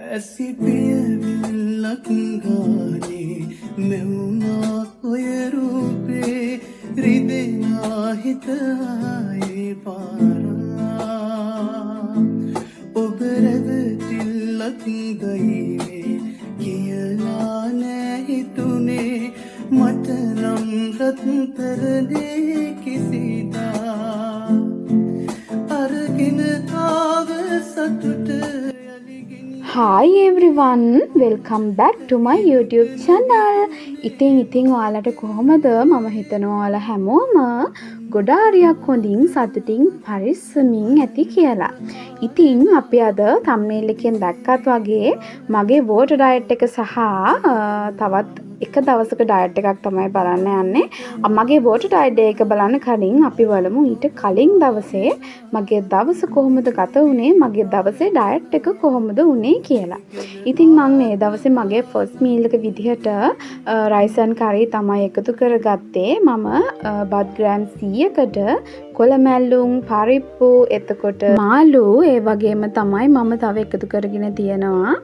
ඇසි පියවිල්ලක් ගානේ මෙවුනා ඔය රූපේ රිදෙනා හිතයේ පාරා ඔබ රැවටිල්ලක් ගයිවේ කියලා නෑ හිතුනේ මට නම් රත්තරනේ කිසිදා අරගෙන ආව සතුට Hi everyone, welcome back to my YouTube channel. ඉතින් ඔයාලට කොහොමද? මම හිතනවා ඔයාලා හැමෝම ගොඩාරියක් හොඳින් සතුටින් පරිස්සමින් ඇති කියලා. ඉතින් අපි අද thumbnail එකෙන් දැක්කත් වගේ මගේ water diet එක සහ තවත් එක දවසක ඩයට් එකක් තමයි බලන්න යන්නේ. මගේ water diet day එක බලන්න කලින් අපි බලමු ඊට කලින් දවසේ මගේ දවස කොහොමද ගත වුනේ, මගේ දවසේ ඩයට් එක කොහොමද වුනේ කියලා. ඉතින් මම මේ දවසේ මගේ first meal එක විදිහට rice and curry තමයි එකතු කරගත්තේ. මම බත් ග්‍රෑම් 100කට කොළමැල්ලුම්, පරිප්පු, එතකොට මාළු, ඒ වගේම තමයි මම තව එකතු කරගෙන තියෙනවා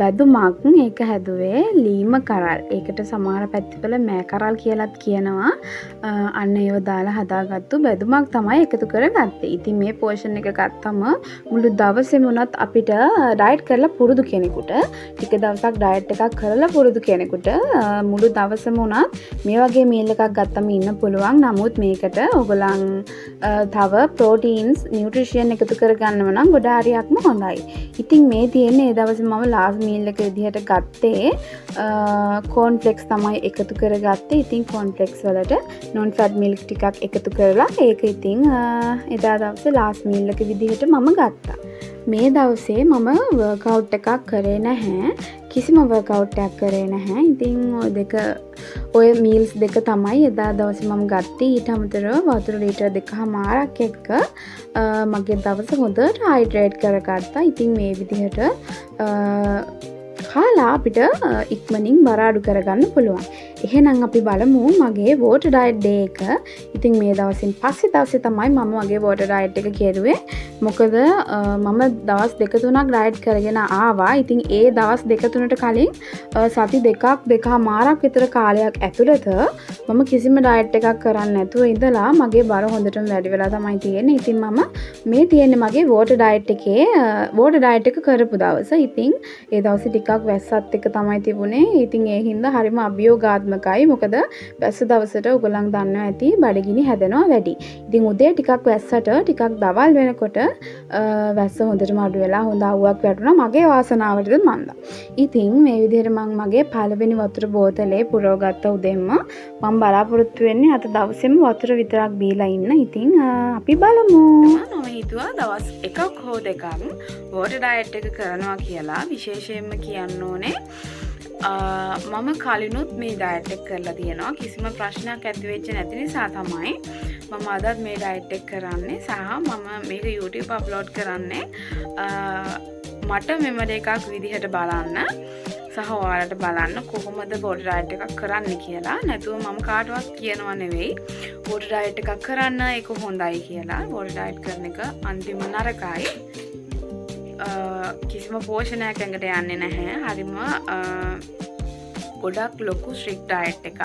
බැදුමක්. ඒක හැදුවේ ලීම කරල්. ඒකට සමහර පැතිවල මෑ කරල් කියලාත් කියනවා. අන්න ඒව දාලා හදාගත්තු බැදුමක් තමයි එකතු කරගත්තේ. ඉතින් මේ පෝෂන් එක ගත්තම මුළු දවසේම උනත් අපිට ඩයට් කරලා පුරුදු කෙනෙකුට, ටික දවසක් ඩයට් එකක් කරලා පුරුදු කෙනෙකුට මුළු දවසම උනත් මේ වගේ මීල් එකක් ගත්තම ඉන්න පුළුවන්. නමුත් මේකට ඔයගොල්ලන් තව ප්‍රෝටීන්ස්, නියුට්‍රිෂන් එකතු කරගන්නව නම් ගොඩාරියක්ම හොඳයි. ඉතින් මේ තියෙන්නේ ඒ දවසේ මම ලාස්ට් මීල් එක විදිහට ගත්තේ corn flakes තමයි එකතු කරගත්තේ. ඉතින් corn flakes වලට non fat milk ටිකක් එකතු කරලා ඒක ඉතින් එදා දවසේ ලාස්ට් මීල් එක විදිහට මම ගත්තා. මේ දවසේ මම වර්කවුට් එකක් කරේ නැහැ. කිසිම වර්කවුට් එකක් කරේ නැහැ. ඉතින් ඔය මීල්ස් දෙක තමයි එදා දවසේ මම ගත්තේ. ඊට අමතරව වතුර ලීටර් 2.5ක් එක්ක මගේ දවස හොඳට හයිඩ්‍රේට් කරගත්තා. ඉතින් මේ විදිහට කාලා අපිට ඉක්මනින් බර අඩු කරගන්න පුළුවන්. එහෙනම් අපි බලමු මගේ water diet day එක. ඉතින් මේ දවසින් පස්සේ දවසේ තමයි මම මගේ water diet එක කෙරුවේ. මොකද මම දවස් 2-3ක් ඩයට් කරගෙන ආවා. ඉතින් ඒ දවස් 2-3ට කලින් සති 2.5ක් විතර කාලයක් ඇතුළත මම කිසිම ඩයට් එකක් කරන්නේ නැතුව ඉඳලා මගේ බර හොඳටම වැඩි වෙලා තමයි තියෙන්නේ. ඉතින් මම මේ තියෙන්නේ මගේ water diet එකේ water diet එක කරපු දවස. ඉතින් ඒ දවසේ ටිකක් වැස්සත් එක තමයි තිබුණේ. ඉතින් ඒ හින්දා හරිම අභියෝගාත්මකයි. මොකද වැස්ස දවසට ඔයගොල්ලන් දන්නවා ඇති බඩගිනි හැදෙනවා වැඩි. ඉතින් උදේ ටිකක් වැස්සට ටිකක් දවල් වෙනකොට වැස්ස හොඳටම අඩු වෙලා හොඳ අවුවක් වැටුණා මගේ වාසනාවටද මන්ද. ඉතින් මේ විදිහට මම මගේ පළවෙනි වතුර බෝතලේ පුරවගත්ත උදෙන්ම මම බලාපොරොත්තු වෙන්නේ අද දවසේම වතුර විතරක් බීලා ඉන්න. ඉතින් අපි බලමු. මම හිතුවා දවස් එකක් හෝ දෙකක් water diet එක කරනවා කියලා. විශේෂයෙන්ම කියන්න ඕනේ මම කලිනුත් මේ ඩයට් එක කරලා තියෙනවා. කිසිම ප්‍රශ්නයක් ඇති වෙච්ච නැති නිසා තමයි මම අදත් මේ ඩයට් එක කරන්නේ සහ මම මේක YouTube අප්ලෝඩ් කරන්නේ මට මෙමරි එකක් විදිහට බලන්න සහ ඔයාලට බලන්න කොහොමද water diet එකක් කරන්න කියලා. නැතුව මම කාටවත් කියනවා නෙවෙයි water diet එකක් කරන්න ඒක හොඳයි කියලා. water diet කරන එක අන්තිම නරකයි. කිසිම පෝෂණයක් ඇඟට යන්නේ නැහැ. හරිම ගොඩක් ලොකු ස්ට්‍රික්ට් ඩයට් එකක්.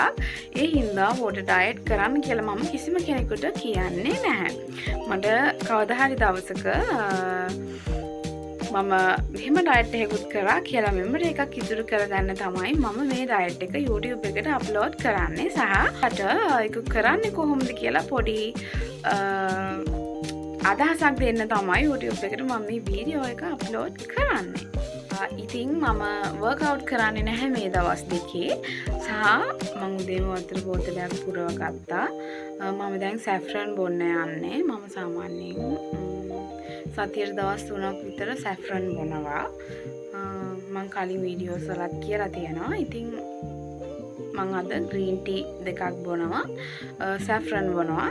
ඒ හින්දා water diet කරන්න කියලා මම කිසිම කෙනෙකුට කියන්නේ නැහැ. මට කවදා හරි දවසක මම මෙහෙම ඩයට් එකකුත් කරා කියලා මෙමරි එකක් ඉතුරු කරගන්න තමයි මම මේ ඩයට් එක YouTube එකට අප්ලෝඩ් කරන්නේ. සහ අට ඒක කරන්නේ කොහොමද කියලා පොඩි අදහසක් දෙන්න තමයි YouTube එකට මම මේ වීඩියෝ එක අප්ලෝඩ් කරන්නේ. ඉතින් මම වර්කවුට් කරන්නේ නැහැ මේ දවස් දෙකේ. සහ මම උදේම වතුර බෝතලයක් පුරව ගත්තා. මම දැන් සැෆ්‍රන් බොන්න යන්නේ. මම සාමාන්‍යයෙන් සතියේ දවස් 3ක් විතර සැෆ්‍රන් බොනවා. මම කලින් වීඩියෝස් වලත් කියලා තියෙනවා. ඉතින් මම අද ග්‍රීන් ටී දෙකක් බොනවා. සැෆ්‍රන් බොනවා.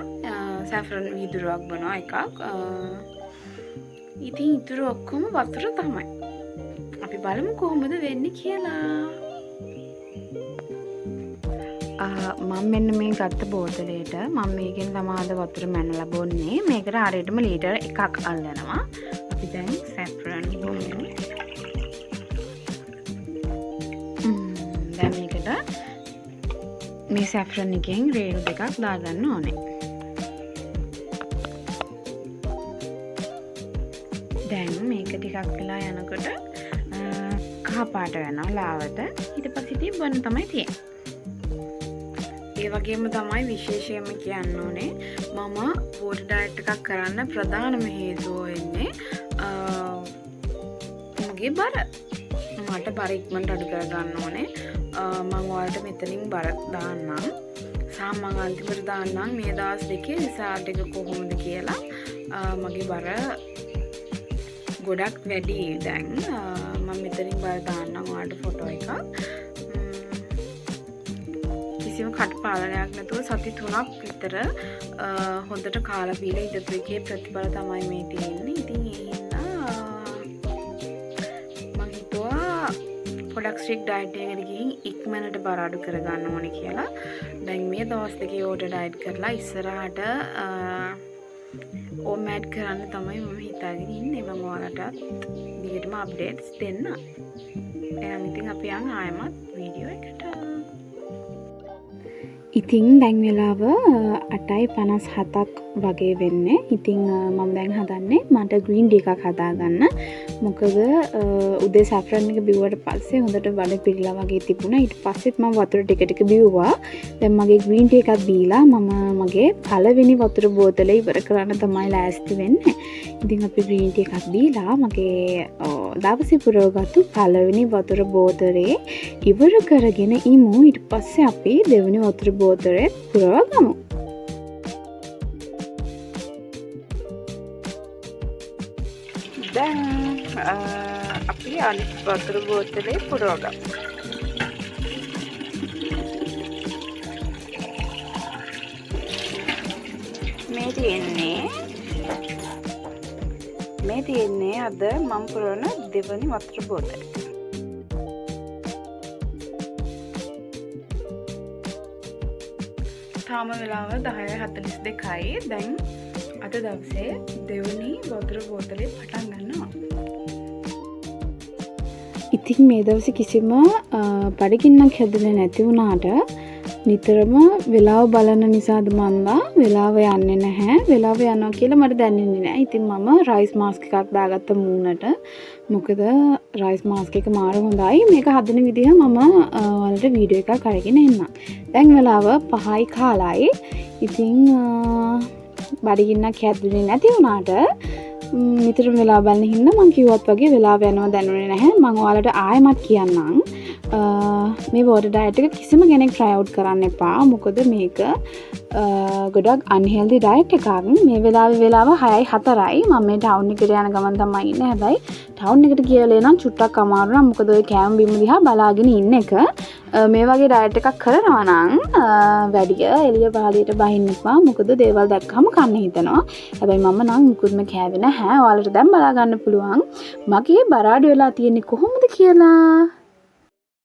සැෆ්‍රන් වීදුරුවක් බොනවා එකක්. ඉතින් ඉතුරු ඔක්කොම වතුර තමයි. අපි බලමු කොහොමද වෙන්නේ කියලා. මම මෙන්න මේ ගත්ත බෝතලේට මම මේකෙන් තමයි අද වතුර මැනලා බොන්නේ. මේකට හරියටම ලීටර් එකක් අල්ලනවා. අපි දැන් සැෆ්‍රන් බොමු. මේ සැෆ්‍රන් එකෙන් රේණු දෙකක් දාගන්න ඕනේ. දැන් මේක ටිකක් වෙලා යනකොට කහ පාට වෙනවා ලාවට. ඊට පස්සේ ඉතින් බොන්න තමයි තියෙන්නේ. ඒ වගේම තමයි විශේෂයෙන්ම කියන්න ඕනේ මම වෝටර් ඩයට් එකක් කරන්න ප්‍රධානම හේතුව වෙන්නේ මගේ බර. මට බර ඉක්මනට අඩු කරගන්න ඕනේ. මම ඔයාලට මෙතනින් බර දාන්නම්. මම අන්තිමට දාන්නම් මේ දවස් දෙකේ රිසල්ට් එක කොහොමද කියලා. මගේ බර ගොඩක් වැඩි දැන්. මම මෙතනින් බර දාන්නම් ඔයාලට ෆොටෝ එකක්. කිසිම කටපාඩමක් නැතුව සති 3ක් විතර හොඳට කාලා බීලා ඉඳපු එකේ ප්‍රතිඵල තමයි මේ තියෙන්නේ. ඉතින් ඒ හින්දා මම හිතුවා පොඩක් ස්ට්‍රික්ට් ඩයට් එකකට ගිහින් ඉක්මනට බර අඩු කරගන්න ඕනේ කියලා. දැන් මේ දවස් දෙකේ වෝටර් ඩයට් කරලා ඉස්සරහට ඕම් ඇඩ් කරන්න තමයි මම හිතාගෙන ඉන්නේ. මම ඔයාලටත් දිගටම අප්ඩේට්ස් දෙන්න. එහෙනම් ඉතින් අපි යන් ආයෙමත් වීඩියෝ එකට. ඉතින් දැන් වෙලාව 8:57ක් වගේ වෙන්නේ. ඉතින් මම දැන් හදන්නේ මට ග්‍රීන් ටී එකක් හදාගන්න. මොකද උදේ සැෆ්‍රන් එක බිව්වට පස්සේ හොඳට බඩ පිරিলা වගේ තිබුණා. ඊට පස්සෙත් මම වතුර ටික ටික බිව්වා. දැන් මගේ ග්‍රීන් ටී එකක් බීලා මම මගේ පළවෙනි වතුර බෝතලේ ඉවර කරන්න තමයි ලෑස්ති වෙන්නේ. ඉතින් අපි ග්‍රීන් ටී එකක් බීලා මගේ දවසේ පුරවගත්තු පළවෙනි වතුර බෝතලේ ඉවර කරගෙන ඉමු. ඊට පස්සේ අපි දෙවෙනි වතුර බෝතලේ පුරවගමු. දැන් අපි අනිත් වතුර බෝතලේ පුරවගමු. මේ තියෙන්නේ අද මම පුරවන දෙවෙනි වතුර බෝතලේ. තාම වෙලාව 10:42යි. දැන් අද දවසේ දෙවෙනි වතුර බෝතලේ පටන් ගන්නවා. ඉතින් මේ දවසේ කිසිම බඩගින්නක් හැදුනේ නැති වුණාට නිතරම වෙලාව බලන නිසාද මන්දා වෙලාව යන්නේ නැහැ. වෙලාව යනවා කියලා මට දැනෙන්නේ නැහැ. ඉතින් මම රයිස් මාස්ක් එකක් දාගත්ත මූණට. මොකද රයිස් මාස්ක් එක මාර හොඳයි. මේක හදන විදිහ මම ඔයාලට වීඩියෝ එකක් අරගෙන එන්නම්. දැන් වෙලාව 5යි කාලයි. ඉතින් බඩගින්නක් හැදුනේ නැති වුණාට නිතරම වෙලාව බලන හින්දා මම කිව්වත් වගේ වෙලාව යනවා දැනුනේ නැහැ. මම ඔයාලට ආයෙමත් කියන්නම්. මේ වෝටර් ඩයට් එක කිසිම කෙනෙක් try out කරන්න එපා. මොකද මේක ගොඩක් unhealthy diet එකක්. මේ වෙලාව 6:04යි. මම මේ ටවුන් එකට යන ගමන් තමයි ඉන්නේ. හැබැයි ටවුන් එකට ගියලා නම් චුට්ටක් අමාරු නම් මොකද ඔය කෑම බීම දිහා බලාගෙන ඉන්න එක. මේ වගේ ඩයට් එකක් කරනවා නම් වැඩිය එළිය පහළියට බහින්න එපා. මොකද දේවල් දැක්කම කන්න හිතෙනවා. හැබැයි මම නම් මුකුත්ම කෑවේ නැහැ. ඔයාලට දැන් බලා ගන්න පුළුවන් මගේ බර අඩු වෙලා තියෙන්නේ කොහොමද කියලා.